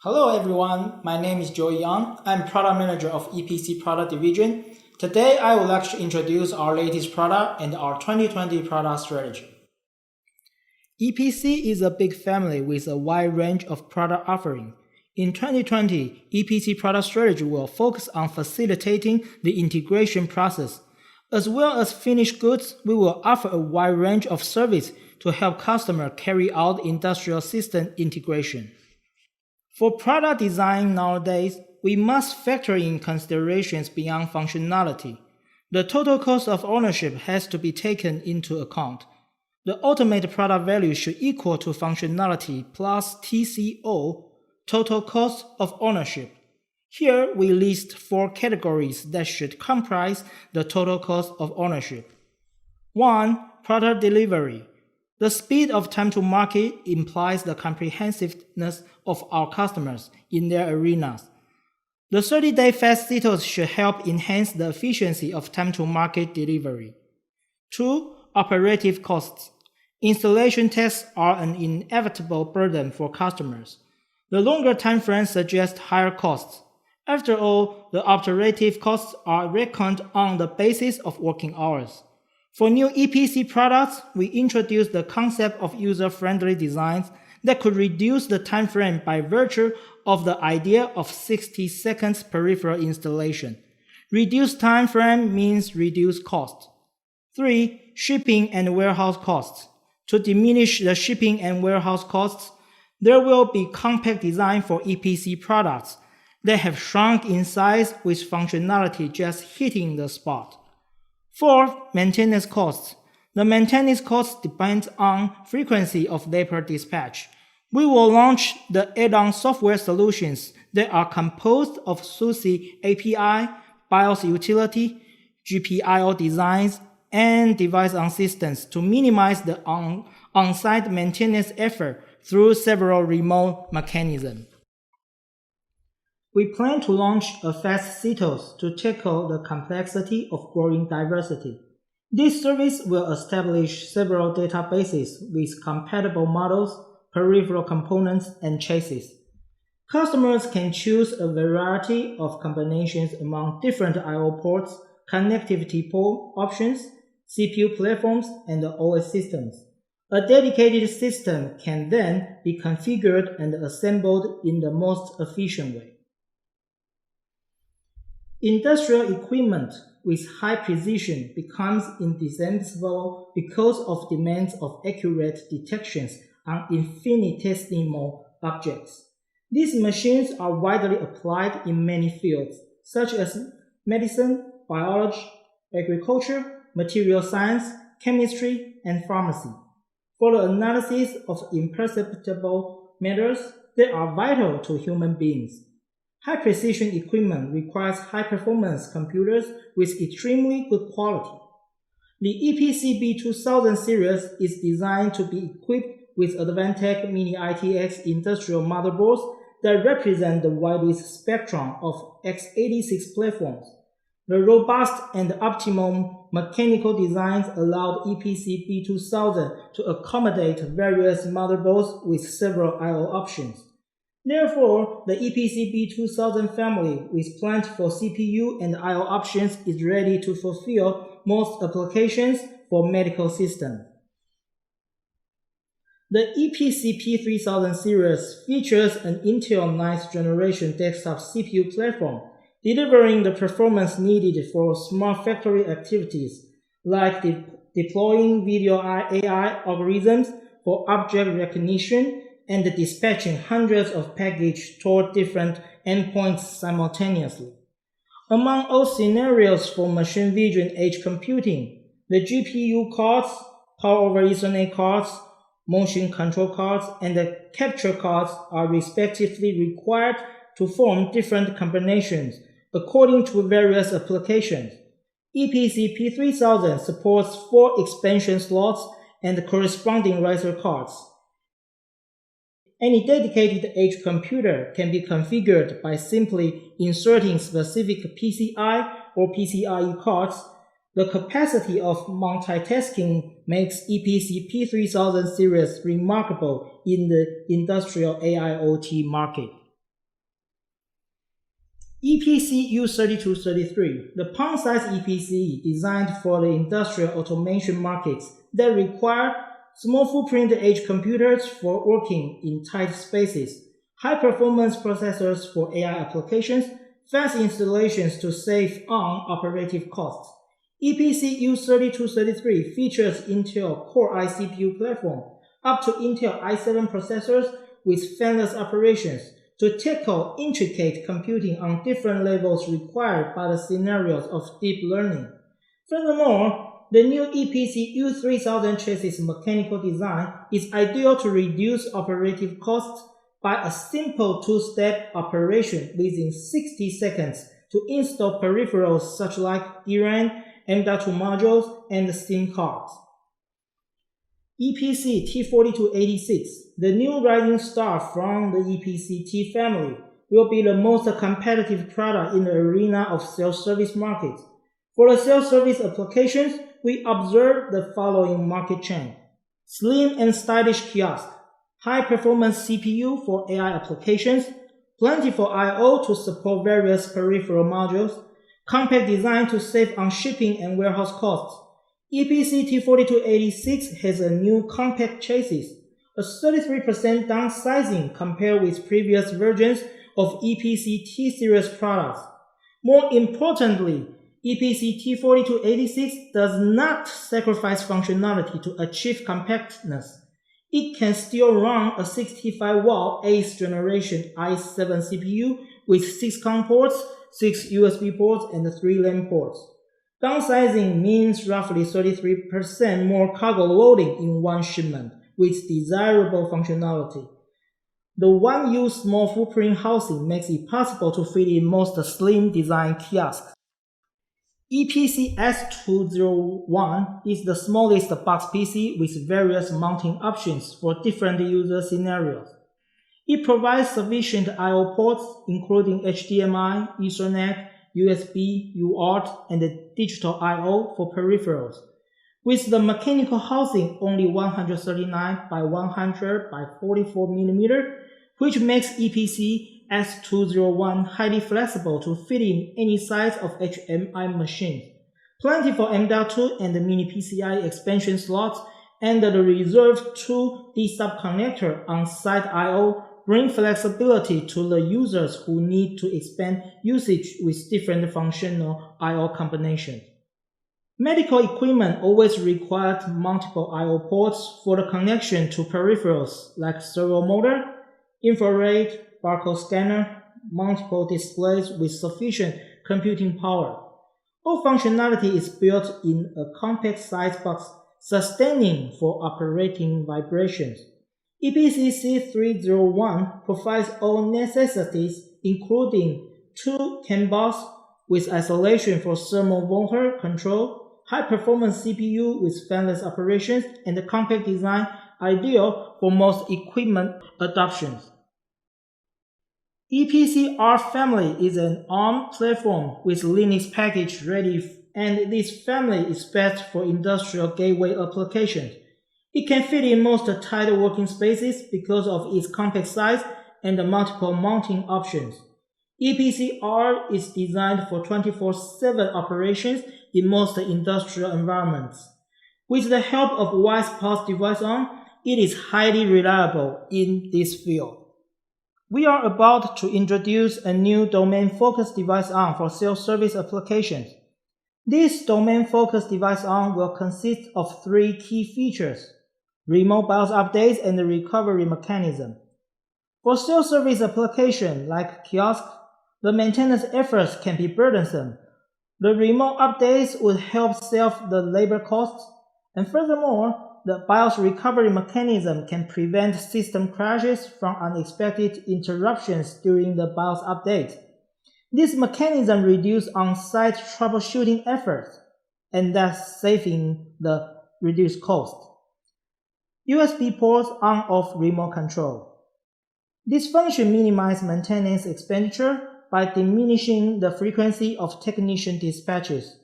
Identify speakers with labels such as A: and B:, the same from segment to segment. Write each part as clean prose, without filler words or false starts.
A: Hello everyone, my name is Joey Yang. I'm Product Manager of EPC Product Division. Today I would like to introduce our latest product and our 2020 product strategy. EPC is a big family with a wide range of product offerings. In 2020, EPC product strategy will focus on facilitating the integration process. As well as finished goods, we will offer a wide range of services to help customers carry out industrial system integration. For product design nowadays, we must factor in considerations beyond functionality. The total cost of ownership has to be taken into account. The ultimate product value should equal to functionality plus TCO, total cost of ownership. Here we list 4 categories that should comprise the total cost of ownership. 1. Product delivery. The speed of time to market implies the comprehensiveness of our customers in their arenas. The 30-day fast cycles should help enhance the efficiency of time to market delivery. 2. Operative costs. Installation tests are an inevitable burden for customers. The longer time frame suggests higher costs. After all, the operative costs are reckoned on the basis of working hours. For new EPC products, we introduced the concept of user-friendly designs that could reduce the time frame by virtue of the idea of 60 seconds peripheral installation. Reduced time frame means reduced cost. 3. Shipping and warehouse costs. To diminish the shipping and warehouse costs, there will be compact design for EPC products that have shrunk in size with functionality just hitting the spot. 4. Maintenance costs. The maintenance costs depend on frequency of labor dispatch. We will launch the add-on software solutions that are composed of SUSE API, BIOS utility, GPIO designs, and device on systems to minimize the on-site maintenance effort through several remote mechanisms. We plan to launch a fast CTOS to tackle the complexity of growing diversity. This service will establish several databases with compatible models, peripheral components, and chassis. Customers can choose a variety of combinations among different I/O ports, connectivity port options, CPU platforms, and OS systems. A dedicated system can then be configured and assembled in the most efficient way. Industrial equipment with high precision becomes indispensable because of demands of accurate detections on infinitesimal objects. These machines are widely applied in many fields, such as medicine, biology, agriculture, material science, chemistry, and pharmacy. For the analysis of imperceptible matters that are vital to human beings, high-precision equipment requires high-performance computers with extremely good quality. The EPC B2000 series is designed to be equipped with Advantech Mini ITX industrial motherboards that represent the widest spectrum of x86 platforms. The robust and optimum mechanical designs allowed EPC B2000 to accommodate various motherboards with several I/O options. Therefore, the EPC B2000 family with planned for CPU and I/O options is ready to fulfill most applications for medical systems. The EPC P3000 series features an Intel 9th generation desktop CPU platform, delivering the performance needed for smart factory activities like deploying video AI algorithms for object recognition and dispatching hundreds of packages toward different endpoints simultaneously. Among all scenarios for machine vision edge computing, the GPU cards, Power over Ethernet cards, motion control cards, and the capture cards are respectively required to form different combinations according to various applications. EPC P3000 supports 4 expansion slots and corresponding riser cards. Any dedicated edge computer can be configured by simply inserting specific PCI or PCIe cards. The capacity of multitasking makes EPC P3000 series remarkable in the industrial AIoT market. EPC U3233, the palm-sized EPC designed for the industrial automation markets that require small footprint edge computers for working in tight spaces, high-performance processors for AI applications, fast installations to save on operative costs. EPC U3233 features Intel Core i CPU platform up to Intel i7 processors with fanless operations to tackle intricate computing on different levels required by the scenarios of deep learning. Furthermore, the new EPC U3000 chassis mechanical design is ideal to reduce operative costs by a simple two-step operation within 60 seconds to install peripherals such like DRAM, M.2 modules, and SIM cards. EPC T4286, the new rising star from the EPC T family, will be the most competitive product in the arena of self-service market. For the self-service applications, we observe the following market trend: slim and stylish kiosk, high-performance CPU for AI applications, plentiful I/O to support various peripheral modules, compact design to save on shipping and warehouse costs. EPC T4286 has a new compact chassis, a 33% downsizing compared with previous versions of EPC T-series products. More importantly, EPC T4286 does not sacrifice functionality to achieve compactness. It can still run a 65-watt 8th generation i7 CPU with 6 COM ports, 6 USB ports, and 3 LAN ports. Downsizing means roughly 33% more cargo loading in one shipment with desirable functionality. The one-use small footprint housing makes it possible to fit in most slim design kiosks. EPC S201 is the smallest box PC with various mounting options for different user scenarios. It provides sufficient I/O ports including HDMI, Ethernet, USB, UART, and digital I/O for peripherals. With the mechanical housing only 139 by 100 by 44 mm, which makes EPC S201 highly flexible to fit in any size of HMI machines. Plentiful M.2 and mini PCI expansion slots and the reserved 2D sub connector on side I/O bring flexibility to the users who need to expand usage with different functional I/O combinations. Medical equipment always required multiple I/O ports for the connection to peripherals like servo motor, infrared, barcode scanner, multiple displays with sufficient computing power. All functionality is built in a compact size box, sustaining for operating vibrations. EPC C301 provides all necessities including 2 CAN bus with isolation for thermal motor control, high-performance CPU with fanless operations, and a compact design ideal for most equipment adoptions. EPC R family is an ARM platform with Linux package ready, and this family is best for industrial gateway applications. It can fit in most tight working spaces because of its compact size and the multiple mounting options. EPC R is designed for 24/7 operations in most industrial environments. With the help of wise pulse device arm, it is highly reliable in this field. We are about to introduce a new domain-focused device arm for self-service applications. This domain-focused device arm will consist of 3 key features: remote BIOS updates and the recovery mechanism. For self-service applications like kiosk, the maintenance efforts can be burdensome. The remote updates would help save the labor costs, and furthermore, the BIOS recovery mechanism can prevent system crashes from unexpected interruptions during the BIOS update. This mechanism reduces on-site troubleshooting efforts, and thus saving the reduced cost. USB ports on-off remote control. This function minimizes maintenance expenditure by diminishing the frequency of technician dispatches.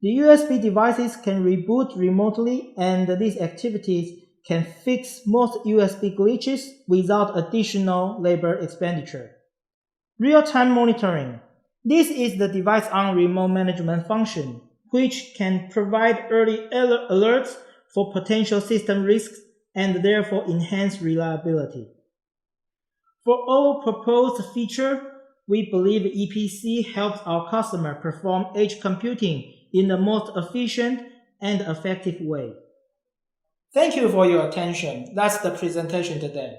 A: The USB devices can reboot remotely, and these activities can fix most USB glitches without additional labor expenditure. Real-time monitoring. This is the device on remote management function, which can provide early alerts for potential system risks and therefore enhance reliability. For all proposed features, we believe EPC helps our customer perform edge computing in the most efficient and effective way. Thank you for your attention. That's the presentation today.